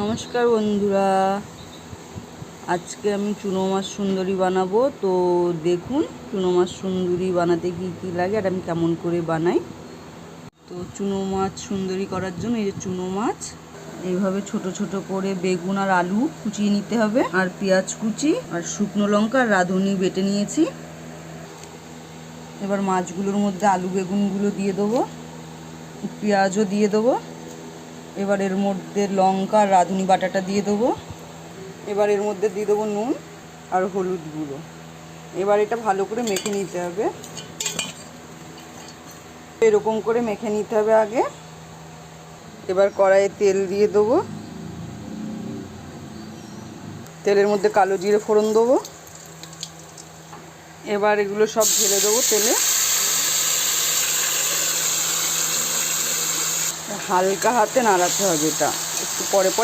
নমস্কার বন্ধুরা, আজকে আমি চুনো মাছ সুন্দরী বানাবো। তো দেখুন চুনো মাছ সুন্দরী বানাতে কি কি লাগে আর আমি কেমন করে বানাই। তো চুনো মাছ সুন্দরী করার জন্য এই যে চুনো মাছ এইভাবে ছোট ছোট করে বেগুন আর আলু কুচিয়ে নিতে হবে, আর পেঁয়াজ কুচি আর শুকনো লঙ্কা আর রাঁধুনি বেটে নিয়েছি। এবার মাছগুলোর মধ্যে আলু বেগুনগুলো দিয়ে দেবো, পেঁয়াজও দিয়ে দেবো। এবার এর মধ্যে লঙ্কা আর রাঁধুনি বাটাটা দিয়ে দেবো। এবার এর মধ্যে দিয়ে দেবো নুন আর হলুদ গুঁড়ো। এবার এটা ভালো করে মেখে নিতে হবে, এরকম করে মেখে নিতে হবে আগে। এবার কড়াইয়ে তেল দিয়ে দেবো, তেলের মধ্যে কালো জিরে ফোড়ন দেবো। এবার এগুলো সব ঢেলে দেবো তেলে, হালকা হাতে নাড়াতে হবে, এটা একটু পরে পরে